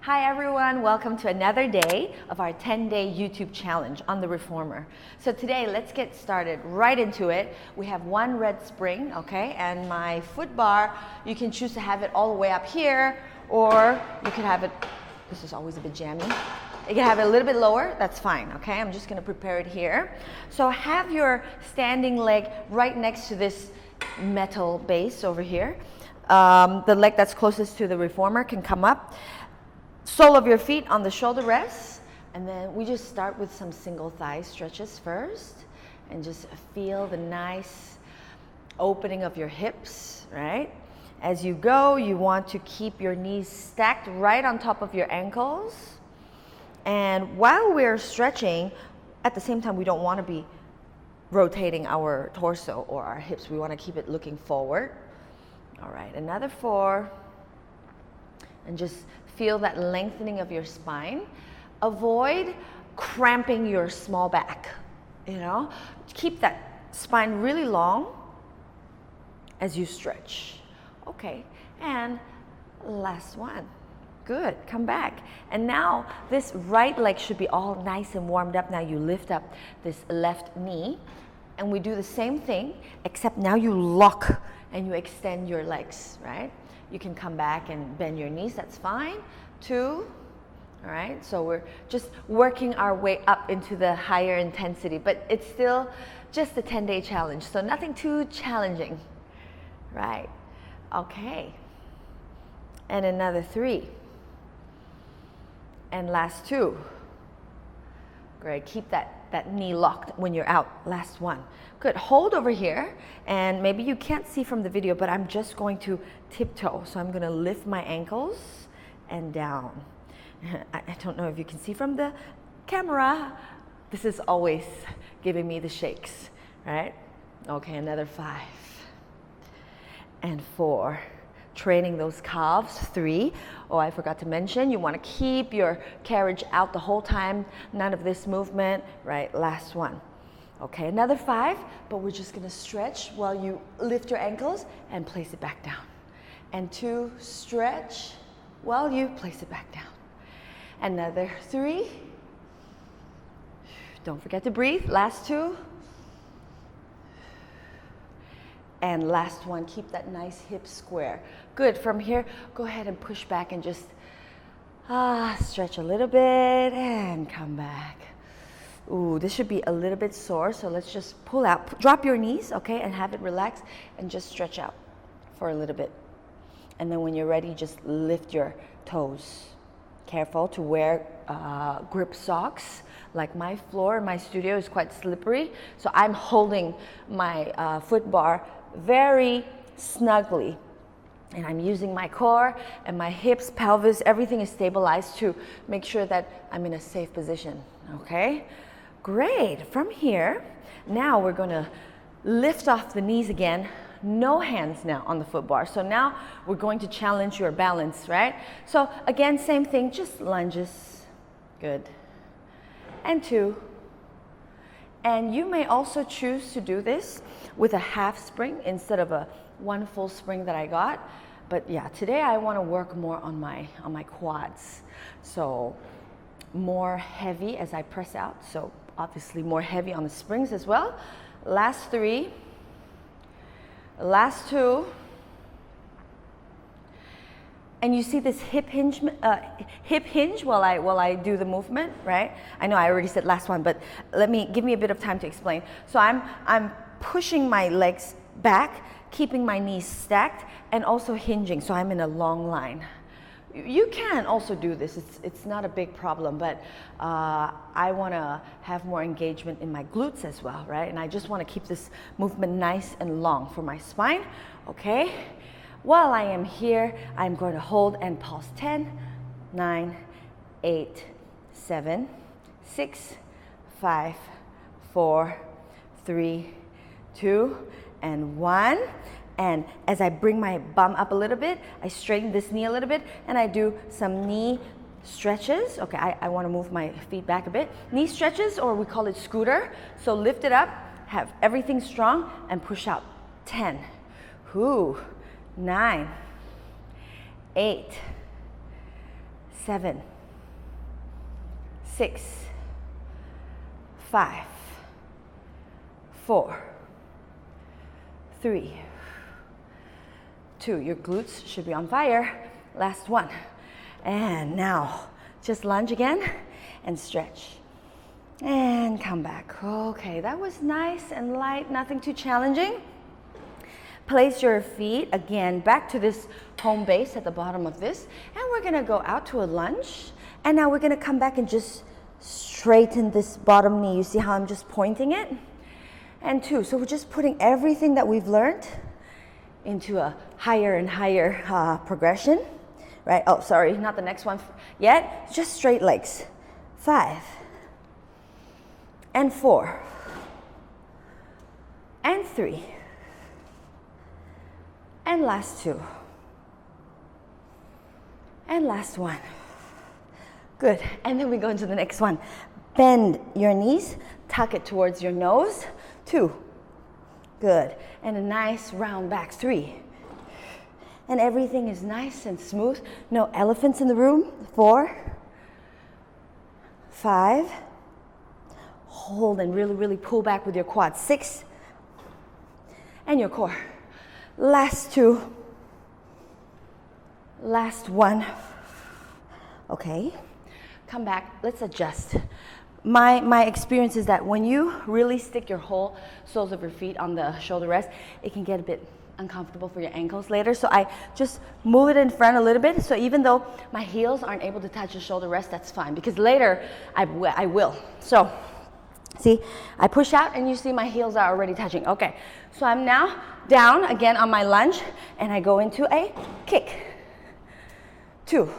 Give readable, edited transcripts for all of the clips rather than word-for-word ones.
Hi everyone, welcome to another day of our 10-day YouTube challenge on the Reformer. So today, let's get started right into it. We have one red spring, okay, and my foot bar, you can choose to have it all the way up here, or you can have it, this is always a bit jammy. You can have it a little bit lower, that's fine, okay? I'm just gonna prepare it here. So have your standing leg right next to this metal base over here. The leg that's closest to the Reformer can come up. Sole of your feet on the shoulder rests, and then we just start with some single thigh stretches first, and just feel the nice opening of your hips, right? As you go, you want to keep your knees stacked right on top of your ankles. And while we're stretching, at the same time, we don't want to be rotating our torso or our hips. We want to keep it looking forward. All right, another 4. And just feel that lengthening of your spine. Avoid cramping your small back, you know? Keep that spine really long as you stretch. Okay, and last one. Good, come back. And now this right leg should be all nice and warmed up. Now you lift up this left knee, and we do the same thing, except now you lock and you extend your legs, right? You can come back and bend your knees, that's fine. 2, all right? So we're just working our way up into the higher intensity, but it's still just a 10-day challenge, so nothing too challenging, right? Okay, and another 3. And last 2. Great, keep that knee locked when you're out. Last 1. Good, hold over here, and maybe you can't see from the video, but I'm just going to tiptoe. So I'm gonna lift my ankles and down. I don't know if you can see from the camera. This is always giving me the shakes, right? Okay, another 5. And 4. Training those calves. 3. Oh, I forgot to mention, you want to keep your carriage out the whole time. None of this movement, right? Last 1. Okay, another 5, but we're just going to stretch while you lift your ankles and place it back down. And 2, stretch while you place it back down. Another 3. Don't forget to breathe. Last 2. And last 1, keep that nice hip square. Good, from here, go ahead and push back and just stretch a little bit and come back. Ooh, this should be a little bit sore, so let's just pull out. Drop your knees, okay, and have it relax and just stretch out for a little bit. And then when you're ready, just lift your toes. Careful to wear grip socks. Like my floor in my studio is quite slippery, so I'm holding my foot bar very snugly, and I'm using my core and my hips, pelvis, everything is stabilized to make sure that I'm in a safe position. Okay, great. From here, now we're going to lift off the knees again. No hands now on the foot bar. So now we're going to challenge your balance, right? So again, same thing, just lunges. Good. And 2. And you may also choose to do this with a half spring instead of a 1 full spring that I got. But yeah, today I want to work more on my quads. So more heavy as I press out. So obviously more heavy on the springs as well. Last 3. Last 2. And you see this hip hinge while I do the movement, right? I know I already said last 1, but give me a bit of time to explain. So I'm pushing my legs back, keeping my knees stacked, and also hinging. So I'm in a long line. You can also do this. It's not a big problem, but I want to have more engagement in my glutes as well, right? And I just want to keep this movement nice and long for my spine. Okay. While I am here, I'm going to hold and pulse. 10, 9, 8, 7, 6, 5, 4, 3, 2, and 1. And as I bring my bum up a little bit, I straighten this knee a little bit, and I do some knee stretches. Okay, I want to move my feet back a bit. Knee stretches, or we call it scooter. So lift it up, have everything strong, and push out. 10. 9, 8, 7, 6, 5, 4, 3, 2. Your glutes should be on fire. Last one. And now, just lunge again and stretch. And come back. Okay, that was nice and light, nothing too challenging. Place your feet again back to this home base at the bottom of this. And we're gonna go out to a lunge. And now we're gonna come back and just straighten this bottom knee. You see how I'm just pointing it? And 2. So we're just putting everything that we've learned into a higher and higher progression. Right? Oh, sorry, not the next one yet. Just straight legs. 5. And 4. And 3. And last 2. And last 1. Good. And then we go into the next one. Bend your knees, tuck it towards your nose. 2. Good. And a nice round back. 3. And everything is nice and smooth. No elephants in the room. 4. 5. Hold and really, really pull back with your quads. 6. And your core. Last 2. Last 1. Okay. Come back. Let's adjust. My experience is that when you really stick your whole soles of your feet on the shoulder rest, it can get a bit uncomfortable for your ankles later. So I just move it in front a little bit. So even though my heels aren't able to touch the shoulder rest, that's fine, because later I will. So see, I push out and you see my heels are already touching. Okay, so I'm now down again on my lunge and I go into a kick. 2.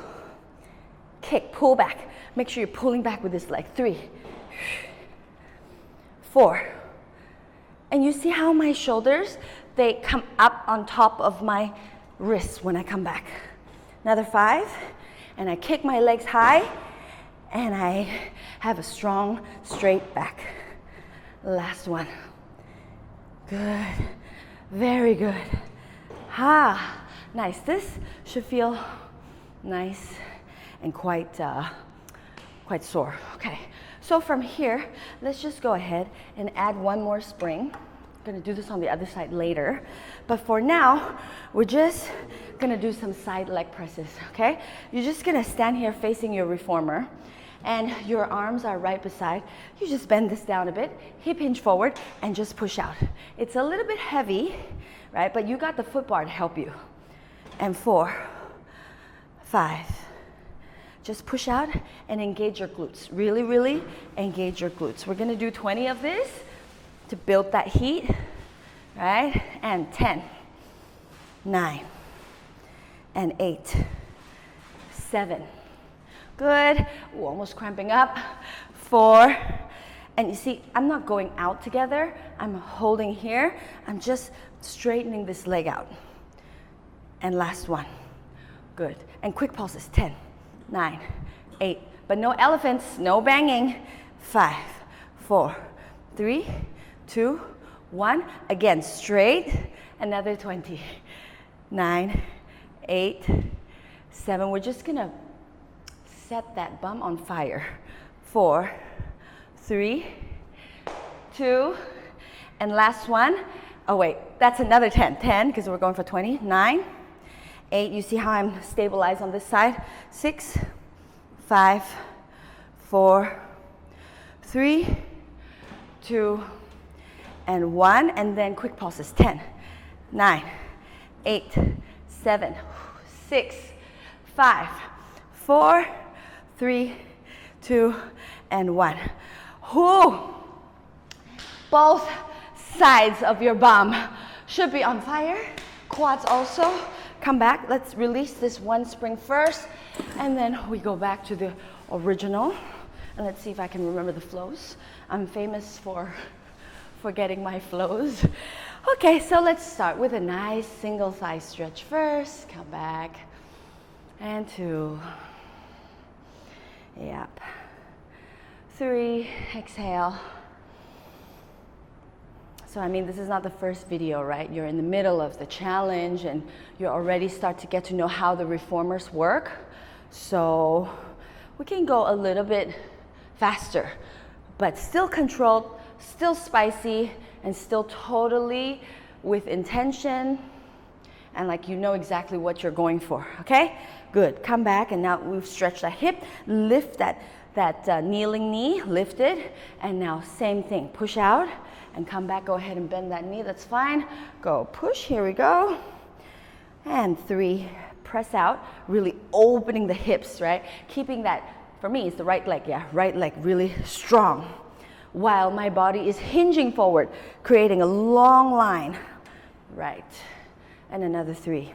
Kick, pull back. Make sure you're pulling back with this leg. 3. 4. And you see how my shoulders, they come up on top of my wrists when I come back. Another 5. And I kick my legs high and I have a strong, straight back. Last one. Good. Very good. Nice. This should feel nice and quite sore. Okay. So from here, let's just go ahead and add one more spring. I'm gonna do this on the other side later. But for now, we're just gonna do some side leg presses, okay? You're just gonna stand here facing your reformer and your arms are right beside. You just bend this down a bit, hip hinge forward and just push out. It's a little bit heavy, right? But you got the foot bar to help you. And 4, 5. Just push out and engage your glutes. Really, really engage your glutes. We're gonna do 20 of this to build that heat, right? And 10, 9, and 8, 7. Good. Ooh, almost cramping up. 4. And you see, I'm not going out together. I'm holding here. I'm just straightening this leg out. And last one. Good. And quick pulses. 10, 9, 8. But no elephants, no banging. 5, 4, 3, 2, 1. Again, straight. Another 20. 9, 8, 7. We're just gonna set that bum on fire. 4, 3, 2, and last one. Oh wait, that's another 10. 10, because we're going for 20. 9, 8. You see how I'm stabilized on this side? 6, 5, 4, 3, 2, and 1. And then quick pulses. 10, 9, 8, 7, 6, 5, 4, 3, 2, and 1. Whoo! Both sides of your bum should be on fire. Quads also. Come back. Let's release this one spring first, and then we go back to the original. And let's see if I can remember the flows. I'm famous for forgetting my flows. Okay, so let's start with a nice single thigh stretch first. Come back. And 2. Yep. 3. Exhale. So I mean, this is not the first video, right? You're in the middle of the challenge and you already start to get to know how the reformers work. So we can go a little bit faster, but still controlled, still spicy, and still totally with intention, and like you know exactly what you're going for, okay? Good, come back, and now we've stretched that hip, lift that kneeling knee, lift it, and now same thing, push out, and come back, go ahead and bend that knee, that's fine. Go, push, here we go. And 3, press out, really opening the hips, right? Keeping that, for me, it's the right leg, yeah, right leg really strong, while my body is hinging forward, creating a long line, right? And another 3.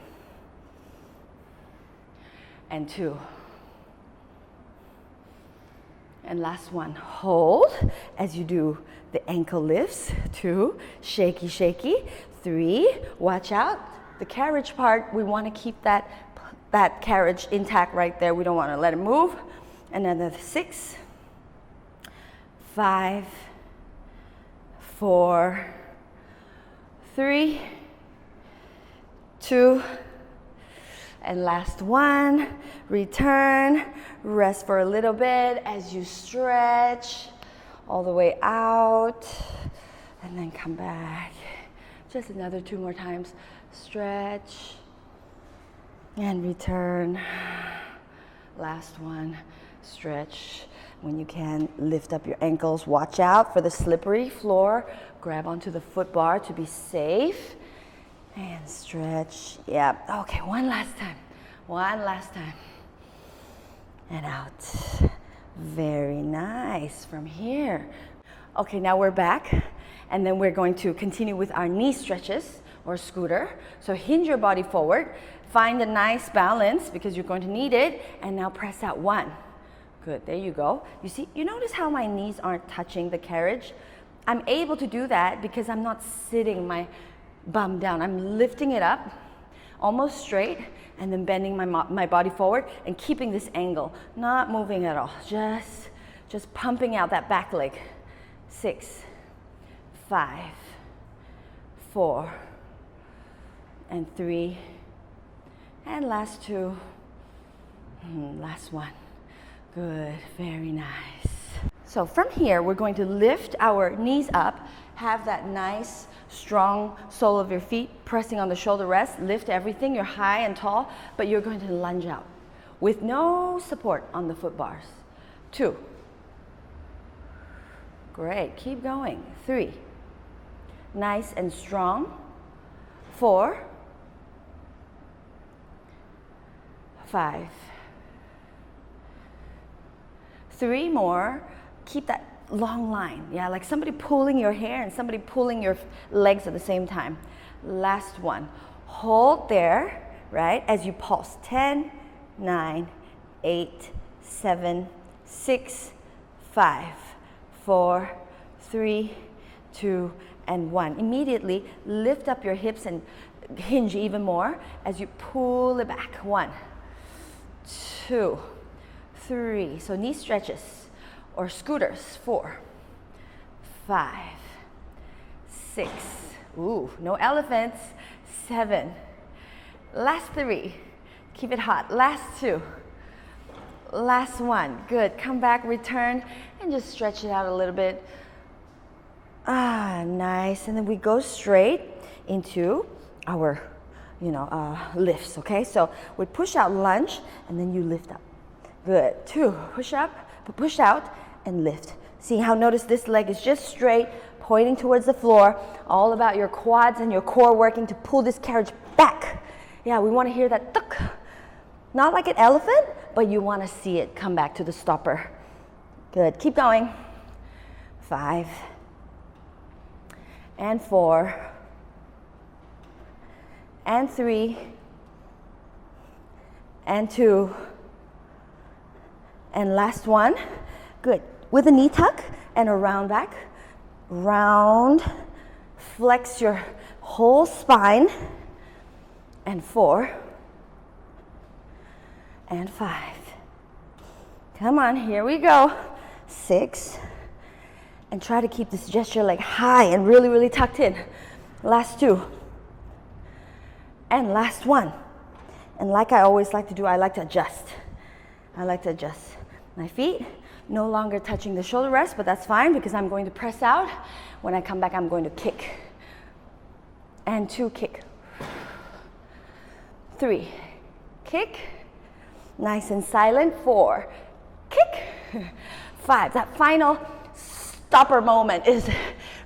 And 2. And last one, hold as you do the ankle lifts. 2, shaky, shaky. 3, watch out. The carriage part, we want to keep that carriage intact right there. We don't want to let it move. Another 6, 5, 4, 3, 2, and last one. Return, rest for a little bit as you stretch all the way out, and then come back. Just another 2 more times. Stretch and return. Last one, stretch. When you can, lift up your ankles. Watch out for the slippery floor. Grab onto the foot bar to be safe. And stretch. Yeah. Okay, one last time. One last time. And out. Very nice. From here. Okay, now we're back. And then we're going to continue with our knee stretches or scooter. So hinge your body forward. Find a nice balance because you're going to need it. And now press out 1. Good, there you go. You see, you notice how my knees aren't touching the carriage? I'm able to do that because I'm not sitting my bum down. I'm lifting it up, almost straight, and then bending my body forward and keeping this angle, not moving at all. Just pumping out that back leg. 6, 5, 4, and 3, and last 2, last 1. Good, very nice. So from here, we're going to lift our knees up, have that nice, strong sole of your feet pressing on the shoulder rest, lift everything, you're high and tall, but you're going to lunge out with no support on the foot bars. 2. Great, keep going. 3. Nice and strong. 4. 5. 3 more. Keep that long line. Yeah, like somebody pulling your hair and somebody pulling your legs at the same time. Last one. Hold there, right, as you pulse. 10, 9, 8, 7, 6, 5, 4, 3, 2, and 1. Immediately lift up your hips and hinge even more as you pull it back. 1, 2, 3. So knee stretches or scooters. 4, 5, 6. Ooh, no elephants. 7. Last 3. Keep it hot. Last 2. Last 1. Good. Come back, return, and just stretch it out a little bit. Ah, nice. And then we go straight into our, lifts. Okay. So we push out, lunge, and then you lift up. Good. 2. Push up, push out, and lift. See how, notice this leg is just straight, pointing towards the floor. All about your quads and your core working to pull this carriage back. Yeah, we want to hear that tuk. Not like an elephant, but you want to see it come back to the stopper. Good. Keep going. 5 and 4 and 3 and 2 and last 1. Good. With a knee tuck and a round back. Round. Flex your whole spine. And 4 and 5. Come on, here we go. 6. And try to keep this gesture leg high and really, really tucked in. Last 2. And last 1. And like I always like to do, I like to adjust. I like to adjust my feet, no longer touching the shoulder rest, but that's fine because I'm going to press out. When I come back, I'm going to kick. And 2, kick. 3, kick. Nice and silent. 4, kick. 5, that final stopper moment is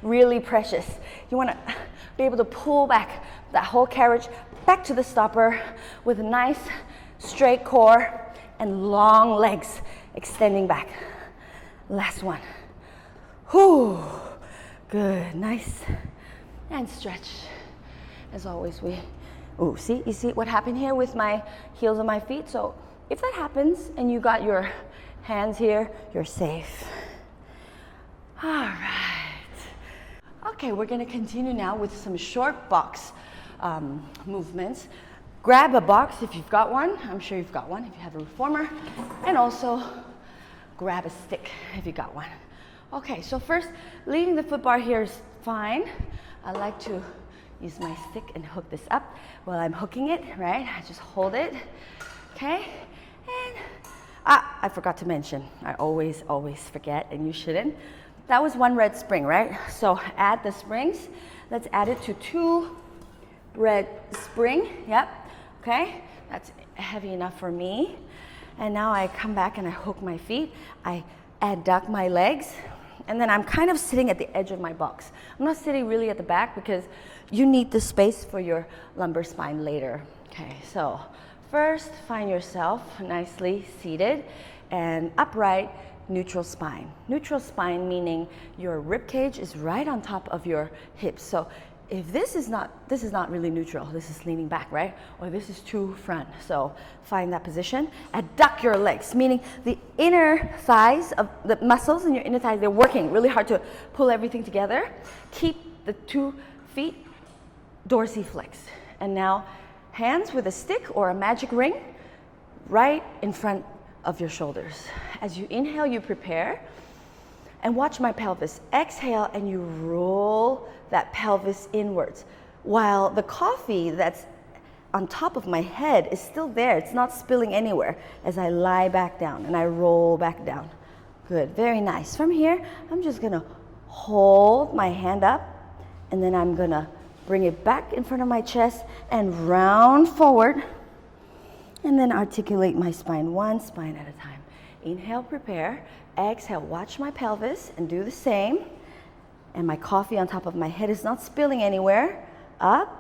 really precious. You want to be able to pull back that whole carriage back to the stopper with a nice straight core and long legs extending back. Last one. Whew. Good, nice. And stretch. As always, you see what happened here with my heels of my feet? So if that happens and you got your hands here, you're safe. All right. Okay, we're gonna continue now with some short box movements. Grab a box if you've got one. I'm sure you've got one if you have a reformer. And also grab a stick if you got one. Okay, so first, leaving the foot bar here is fine. I like to use my stick and hook this up while I'm hooking it, right? I just hold it, okay? And, I forgot to mention, I always forget, and you shouldn't. That was 1 red spring, right? So add the springs. Let's add it to 2 red spring, yep, okay? That's heavy enough for me. And now I come back and I hook my feet. I adduct my legs. And then I'm kind of sitting at the edge of my box. I'm not sitting really at the back because you need the space for your lumbar spine later. Okay, so first find yourself nicely seated and upright, neutral spine. Neutral spine meaning your rib cage is right on top of your hips. So if this is not really neutral, this is leaning back, right? Or this is too front. So find that position. Adduct your legs, meaning the inner thighs of the muscles in your inner thighs, they're working really hard to pull everything together. Keep the 2 feet dorsiflexed. And now hands with a stick or a magic ring right in front of your shoulders. As you inhale, you prepare. And watch my pelvis. Exhale and you roll that pelvis inwards. While the coffee that's on top of my head is still there. It's not spilling anywhere as I lie back down and I roll back down. Good, very nice. From here, I'm just gonna hold my hand up and then I'm gonna bring it back in front of my chest and round forward and then articulate my spine, 1 spine at a time. Inhale, prepare. Exhale, watch my pelvis and do the same. And my coffee on top of my head is not spilling anywhere. Up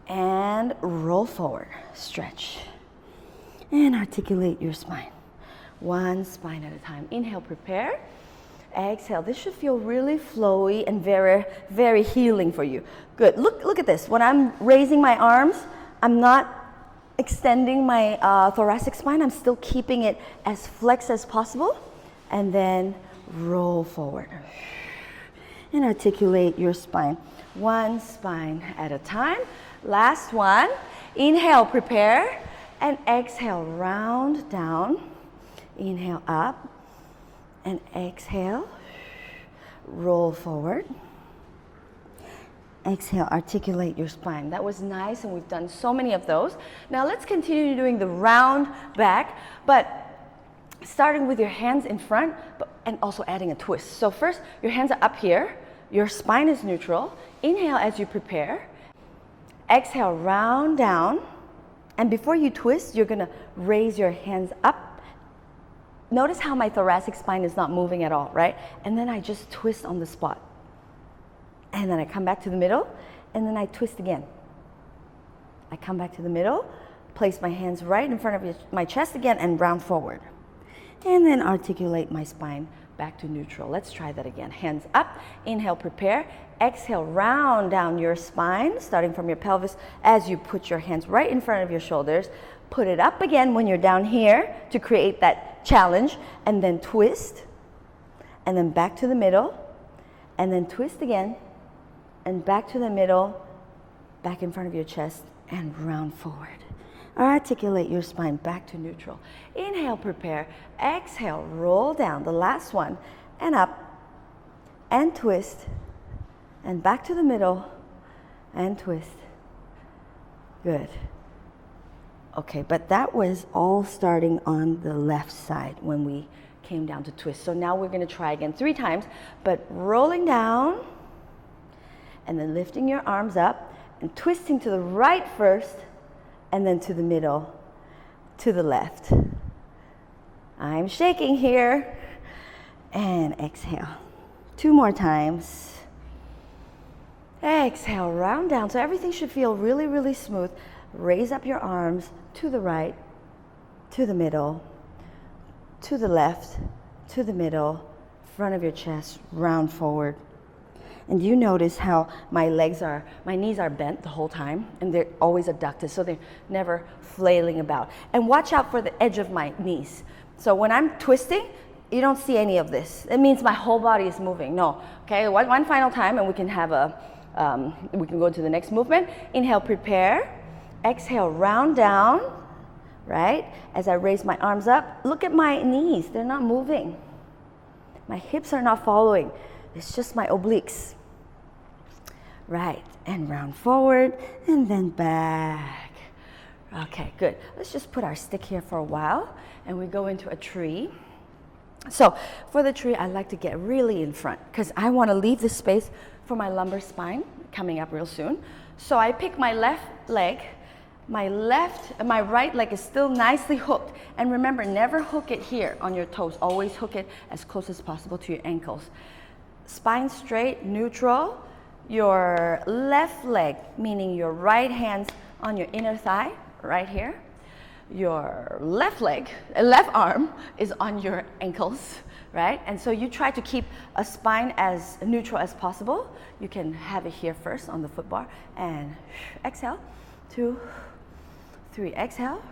and roll forward. Stretch and articulate your spine. 1 spine at a time. Inhale, prepare. Exhale. This should feel really flowy and very, very healing for you. Good. Look at this. When I'm raising my arms, I'm not extending my thoracic spine. I'm still keeping it as flexed as possible. And then roll forward. And articulate your spine. 1 spine at a time. Last one. Inhale, prepare. And exhale, round down. Inhale up. And exhale. Roll forward. Exhale, articulate your spine. That was nice, and we've done so many of those. Now let's continue doing the round back, but starting with your hands in front, and also adding a twist. So first, your hands are up here. Your spine is neutral. Inhale as you prepare. Exhale, round down. And before you twist, you're gonna raise your hands up. Notice how my thoracic spine is not moving at all, right? And then I just twist on the spot. And then I come back to the middle, and then I twist again. I come back to the middle, place my hands right in front of my chest again, and round forward. And then articulate my spine back to neutral. Let's try that again. Hands up, inhale, prepare. Exhale, round down your spine, starting from your pelvis as you put your hands right in front of your shoulders. Put it up again when you're down here to create that challenge, and then twist, and then back to the middle, and then twist again, and back to the middle, back in front of your chest, and round forward. Articulate your spine back to neutral. Inhale, prepare. Exhale, roll down. The last one, and up, and twist, and back to the middle, and twist. Good. Okay, but that was all starting on the left side when we came down to twist. So now we're gonna try again 3 times, but rolling down and then lifting your arms up and twisting to the right first and then to the middle, to the left. I'm shaking here. And exhale. 2 more times. Exhale, round down. So everything should feel really, really smooth. Raise up your arms to the right, to the middle, to the left, to the middle, front of your chest, round forward. And you notice how my knees are bent the whole time, and they're always abducted, so they're never flailing about. And watch out for the edge of my knees. So when I'm twisting, you don't see any of this. It means my whole body is moving. No, okay, one final time, and we can have we can go to the next movement. Inhale, prepare. Exhale, round down, right? As I raise my arms up, look at my knees. They're not moving. My hips are not following. It's just my obliques. Right, and round forward, and then back. Okay, good. Let's just put our stick here for a while, and we go into a tree. So for the tree, I like to get really in front because I want to leave the space for my lumbar spine coming up real soon. So I pick my left leg. My right leg is still nicely hooked. And remember, never hook it here on your toes. Always hook it as close as possible to your ankles. Spine straight, neutral. Your left leg, meaning your right hand's on your inner thigh, right here. Your left arm is on your ankles, right? And so you try to keep a spine as neutral as possible. You can have it here first on the foot bar, and exhale, 2, 3, exhale.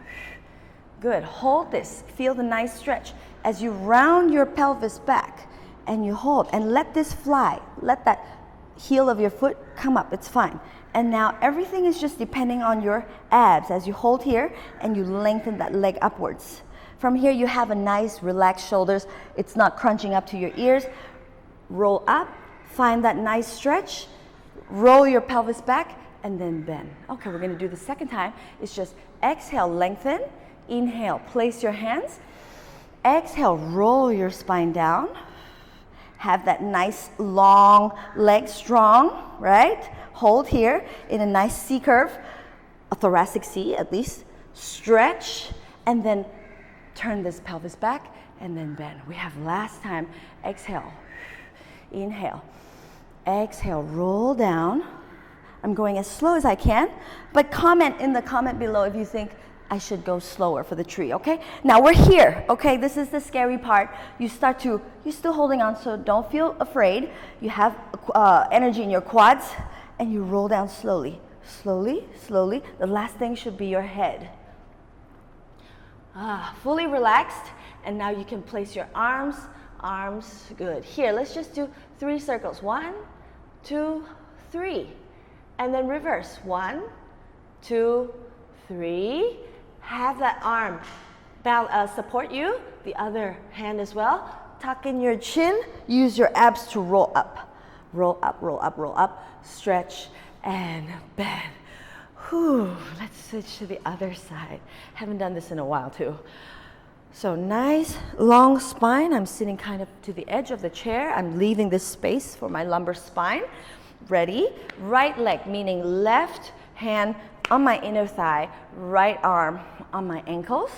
Good, hold this, feel the nice stretch. As you round your pelvis back and you hold, and let this fly, let that heel of your foot come up, it's fine. And now everything is just depending on your abs as you hold here and you lengthen that leg upwards. From here you have a nice relaxed shoulders. It's not crunching up to your ears. Roll up, find that nice stretch, roll your pelvis back, and then bend. Okay, we're gonna do the second time. It's just exhale, lengthen, inhale, place your hands. Exhale, roll your spine down. Have that nice long leg strong, right? Hold here in a nice C curve, a thoracic C at least. Stretch, and then turn this pelvis back, and then bend. We have last time. Exhale, inhale, exhale, roll down. I'm going as slow as I can, but comment in the comment below if you think I should go slower for the tree, okay? Now we're here, okay? This is the scary part. You're still holding on, so don't feel afraid. You have energy in your quads, and you roll down slowly, slowly, slowly. The last thing should be your head. Fully relaxed, and now you can place your arms, good. Here, let's just do 3 circles. 1, 2, 3. And then reverse. 1, 2, 3. Have that arm support you, the other hand as well. Tuck in your chin, use your abs to roll up. Roll up, roll up, roll up. Stretch and bend. Whew. Let's switch to the other side. Haven't done this in a while too. So nice long spine. I'm sitting kind of to the edge of the chair. I'm leaving this space for my lumbar spine. Ready? Right leg, meaning left hand on my inner thigh, right arm on my ankles.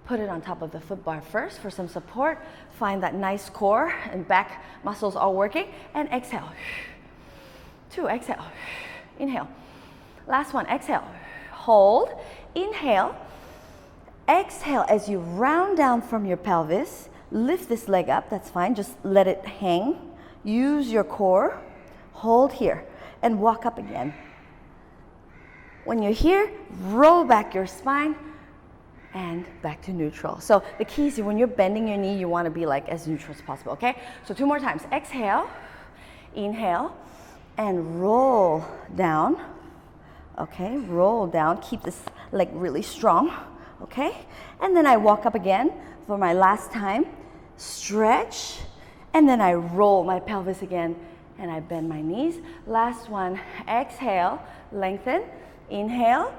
Put it on top of the foot bar first for some support. Find that nice core and back muscles all working. And exhale. 2, exhale. Inhale. Last one, exhale. Hold. Inhale. Exhale as you round down from your pelvis. Lift this leg up, that's fine. Just let it hang. Use your core. Hold here and walk up again. When you're here, roll back your spine and back to neutral. So the key is when you're bending your knee, you want to be like as neutral as possible, okay? So 2 more times. Exhale, inhale, and roll down. Okay, roll down. Keep this leg really strong, okay? And then I walk up again for my last time. Stretch, and then I roll my pelvis again, and I bend my knees. Last one, exhale, lengthen. Inhale,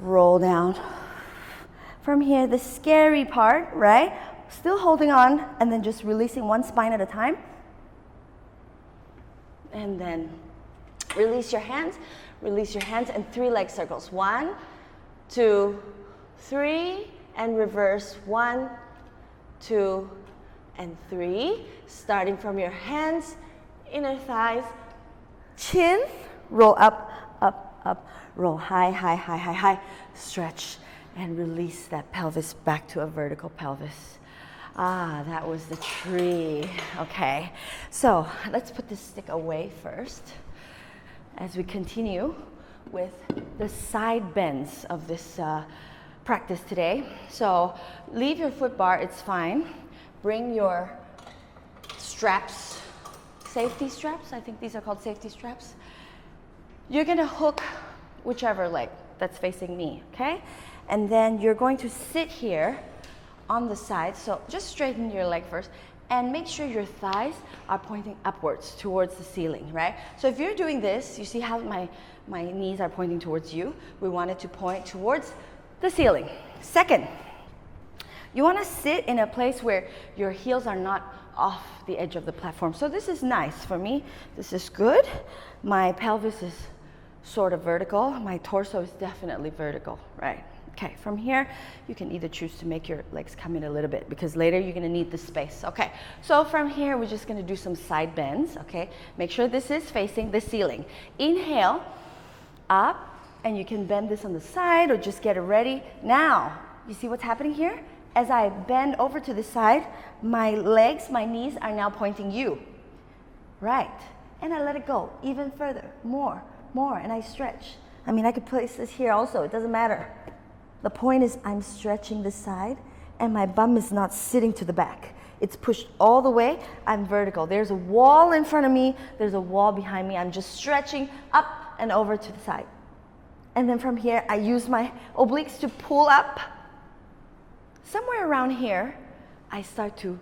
roll down, From here, the scary part, right? Still holding on and then just releasing one spine at a time. And then release your hands and 3 leg circles. 1, 2, 3, and reverse. 1, 2, and 3. Starting from your hands, inner thighs, chin, roll up, up, up, roll high, high, high, high, high, stretch, and release that pelvis back to a vertical pelvis. Ah, that was the tree. Okay, so let's put this stick away first as we continue with the side bends of this practice today. So leave your foot bar, it's fine. Bring your straps, safety straps, I think these are called safety straps. You're gonna hook whichever leg that's facing me, okay? And then you're going to sit here on the side, so just straighten your leg first and make sure your thighs are pointing upwards towards the ceiling, right? So if you're doing this, you see how my knees are pointing towards you? We want it to point towards the ceiling. Second, you want to sit in a place where your heels are not off the edge of the platform. So this is nice for me. This is good. My pelvis is sort of vertical. My torso is definitely vertical, right? Okay, from here, you can either choose to make your legs come in a little bit because later you're gonna need the space. Okay, so from here, we're just gonna do some side bends, okay? Make sure this is facing the ceiling. Inhale, up, and you can bend this on the side or just get it ready. Now, you see what's happening here? As I bend over to the side, my legs, my knees are now pointing you. Right, and I let it go even further, more, and I stretch. I mean, I could place this here also, it doesn't matter. The point is I'm stretching the side and my bum is not sitting to the back. It's pushed all the way, I'm vertical. There's a wall in front of me, there's a wall behind me. I'm just stretching up and over to the side. And then from here, I use my obliques to pull up. Somewhere around here, I start to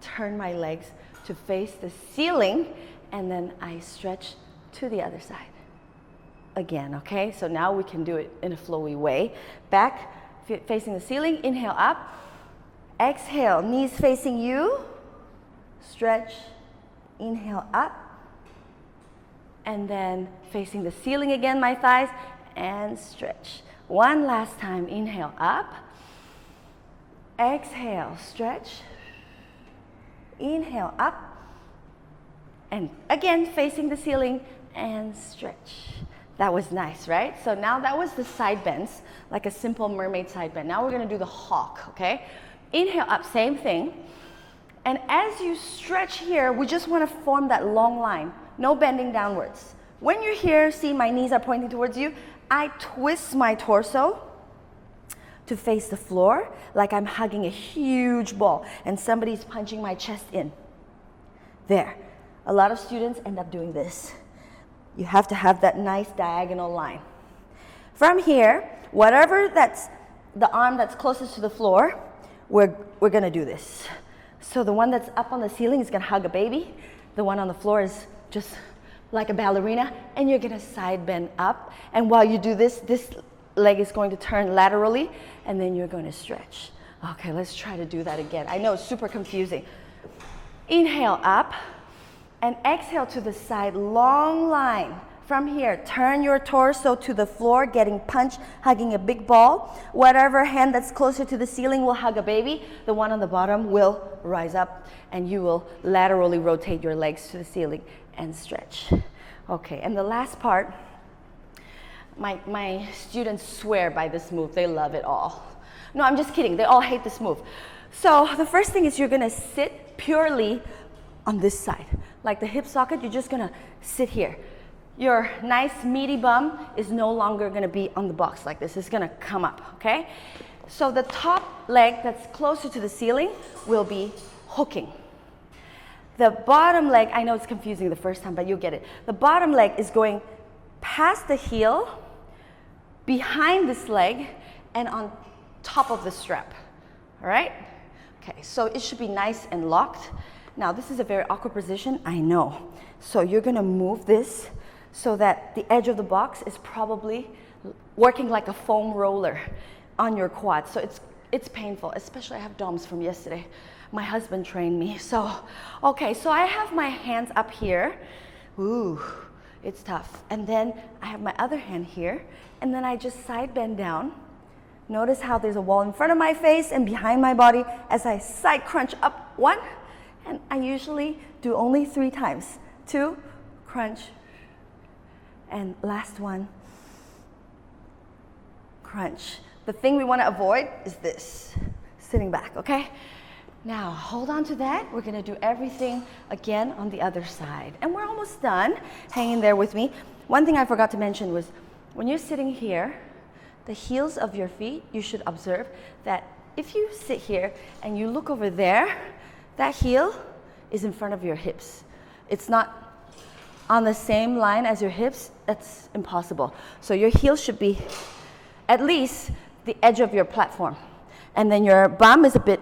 turn my legs to face the ceiling and then I stretch to the other side. Again, okay? So now we can do it in a flowy way. Back facing the ceiling, inhale up. Exhale, knees facing you. Stretch, inhale up. And then facing the ceiling again, my thighs, and stretch. One last time, inhale up. Exhale, stretch. Inhale up. And again, facing the ceiling and stretch. That was nice, right? So now that was the side bends, like a simple mermaid side bend. Now we're gonna do the hawk, okay? Inhale up, same thing. And as you stretch here, we just wanna form that long line, no bending downwards. When you're here, see my knees are pointing towards you, I twist my torso to face the floor like I'm hugging a huge ball and somebody's punching my chest in. There. A lot of students end up doing this. You have to have that nice diagonal line. From here, whatever that's the arm that's closest to the floor, we're gonna do this. So the one that's up on the ceiling is gonna hug a baby. The one on the floor is just like a ballerina, and you're gonna side bend up. And while you do this, this leg is going to turn laterally, and then you're going to stretch. Okay, let's try to do that again. I know it's super confusing. Inhale up. And exhale to the side, long line. From here, turn your torso to the floor, getting punched, hugging a big ball. Whatever hand that's closer to the ceiling will hug a baby. The one on the bottom will rise up and you will laterally rotate your legs to the ceiling and stretch. Okay, and the last part, my students swear by this move. They love it all. No, I'm just kidding. They all hate this move. So the first thing is you're gonna sit purely on this side. Like the hip socket, you're just gonna sit here. Your nice meaty bum is no longer gonna be on the box like this. It's gonna come up, okay? So the top leg that's closer to the ceiling will be hooking. The bottom leg, I know it's confusing the first time, but you'll get it. The bottom leg is going past the heel, behind this leg, and on top of the strap, all right? Okay, so it should be nice and locked. Now, this is a very awkward position, I know. So you're gonna move this so that the edge of the box is probably working like a foam roller on your quad. So it's it's painful, especially I have DOMs from yesterday. My husband trained me. So, okay, so I have my hands up here. Ooh, it's tough. And then I have my other hand here, and then I just side bend down. Notice how there's a wall in front of my face and behind my body as I side crunch up. 1, and I usually do only 3 times. 2, crunch, and last one, crunch. The thing we want to avoid is this, sitting back, okay? Now, hold on to that. We're going to do everything again on the other side. And we're almost done. Hang in there with me. One thing I forgot to mention was when you're sitting here, the heels of your feet, you should observe that if you sit here and you look over there, that heel is in front of your hips. It's not on the same line as your hips. That's impossible. So your heel should be at least the edge of your platform. And then your bum is a bit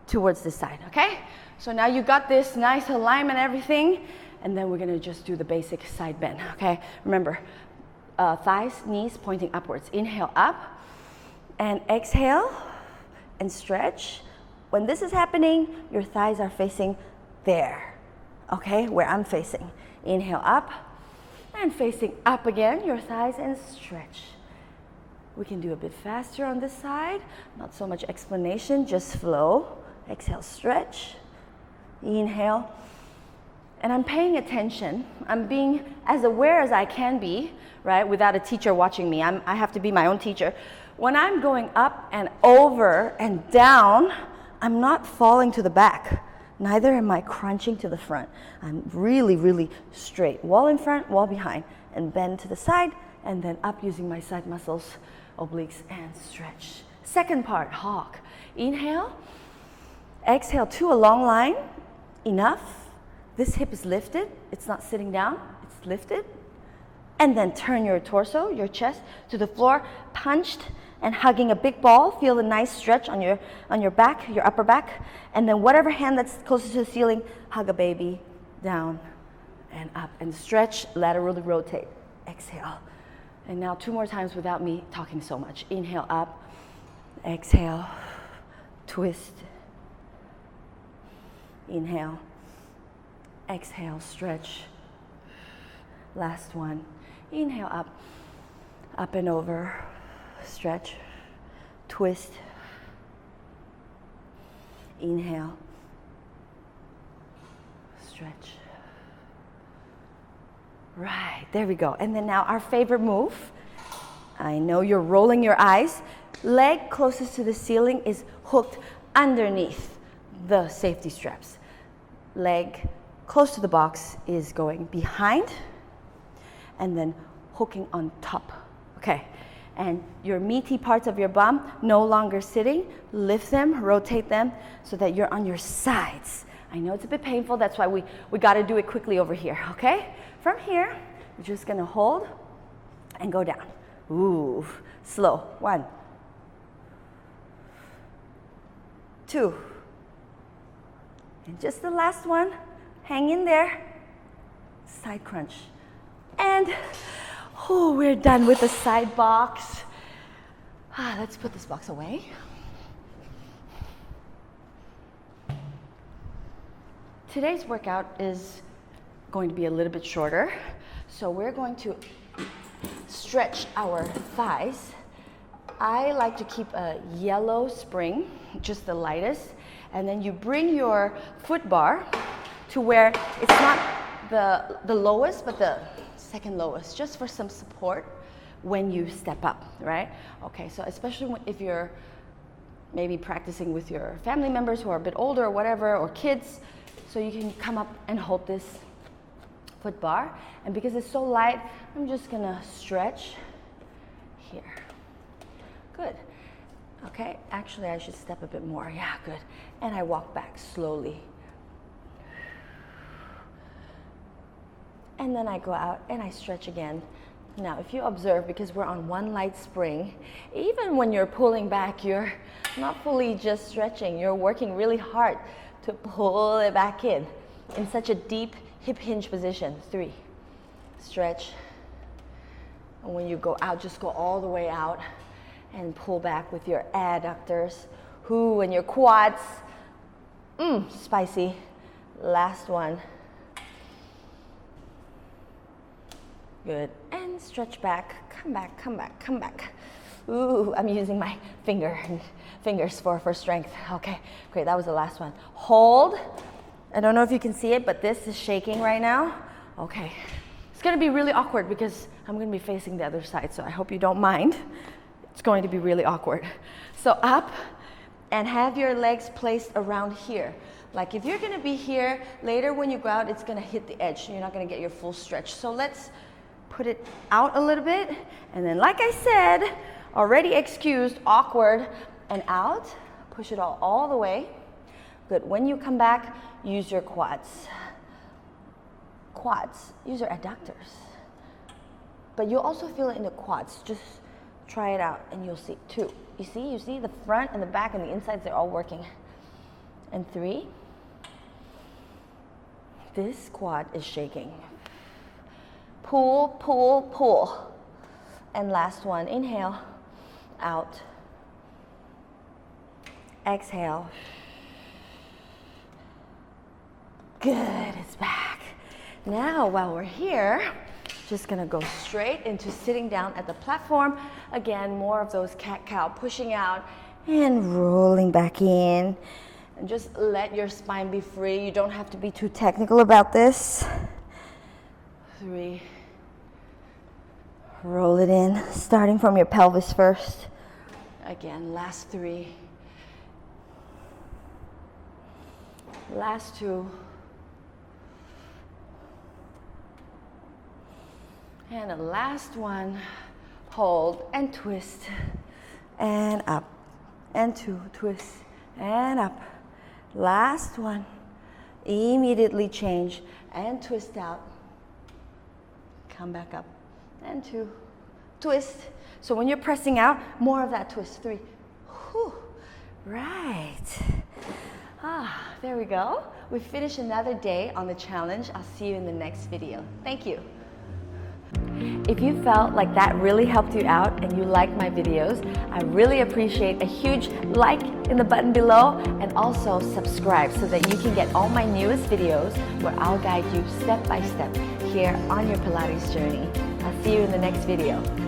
towards this side, okay? So now you got this nice alignment and everything, and then we're gonna just do the basic side bend, okay? Remember, thighs, knees pointing upwards. Inhale up, and exhale, and stretch. When this is happening, your thighs are facing there, okay? Where I'm facing. Inhale up, and facing up again, your thighs, and stretch. We can do a bit faster on this side. Not so much explanation, just flow. Exhale, stretch. Inhale. And I'm paying attention. I'm being as aware as I can be, right? Without a teacher watching me. I have to be my own teacher. When I'm going up and over and down, I'm not falling to the back. Neither am I crunching to the front. I'm really, really straight. Wall in front, wall behind. And bend to the side, and then up using my side muscles, obliques, and stretch. Second part, hawk. Inhale. Exhale to a long line. Enough. This hip is lifted. It's not sitting down. It's lifted. And then turn your torso, your chest to the floor, punched and hugging a big ball. Feel the nice stretch on your back, your upper back. And then whatever hand that's closest to the ceiling, hug a baby down and up. And stretch, laterally rotate. Exhale. And now 2 more times without me talking so much. Inhale up. Exhale. Twist. Inhale. Exhale, stretch. Last one. Inhale up. Up and over. Stretch. Twist. Inhale. Stretch. Right, there we go. And then now our favorite move. I know you're rolling your eyes. Leg closest to the ceiling is hooked underneath the safety straps. Leg close to the box is going behind and then hooking on top. Okay, and your meaty parts of your bum no longer sitting. Lift them, rotate them so that you're on your sides. I know it's a bit painful, that's why we got to do it quickly over here, okay? From here, we're just going to hold and go down. Ooh, slow. 1, 2, and just the last one. Hang in there. Side crunch. And we're done with the side box. Let's put this box away. Today's workout is going to be a little bit shorter. So we're going to stretch our thighs. I like to keep a yellow spring, just the lightest. And then you bring your foot bar to where it's not the lowest, but the second lowest, just for some support when you step up, right? Okay, so especially if you're maybe practicing with your family members who are a bit older or whatever, or kids, so you can come up and hold this foot bar. And because it's so light, I'm just gonna stretch here. Good. Okay, actually I should step a bit more. Yeah, good. And I walk back slowly. And then I go out and I stretch again. Now, if you observe, because we're on one light spring, even when you're pulling back, you're not fully just stretching. You're working really hard to pull it back in such a deep hip hinge position. 3, stretch. And when you go out, just go all the way out and pull back with your adductors. Ooh, and your quads. Spicy. Last one. Good. And stretch back. Come back, come back, come back. Ooh, I'm using my fingers for strength. Okay, great. That was the last one. Hold. I don't know if you can see it, but this is shaking right now. Okay. It's going to be really awkward because I'm going to be facing the other side, so I hope you don't mind. It's going to be really awkward. So up, and have your legs placed around here. Like if you're going to be here, later when you go out, it's going to hit the edge. You're not going to get your full stretch. So let's put it out a little bit. And then like I said, already excused, awkward, and out. Push it all the way. Good. When you come back, use your quads. Quads. Use your adductors. But you'll also feel it in the quads. Just try it out and you'll see. 2. You see the front and the back and the insides, they're all working. And 3. This quad is shaking. Pull, pull, pull. And last one, inhale, out. Exhale. Good, it's back. Now, while we're here, just gonna go straight into sitting down at the platform. Again, more of those cat-cow, pushing out and rolling back in. And just let your spine be free. You don't have to be too technical about this. 3. Roll it in, starting from your pelvis first. Again, last 3. Last 2. And the last one. Hold and twist. And up. And 2. Twist. And up. Last one. Immediately change and twist out. Come back up. And 2. Twist. So when you're pressing out, more of that twist. 3. Whew. Right. There we go. We finished another day on the challenge. I'll see you in the next video. Thank you. If you felt like that really helped you out and you like my videos, I really appreciate a huge like in the button below, and also subscribe so that you can get all my newest videos where I'll guide you step by step here on your Pilates journey. I'll see you in the next video.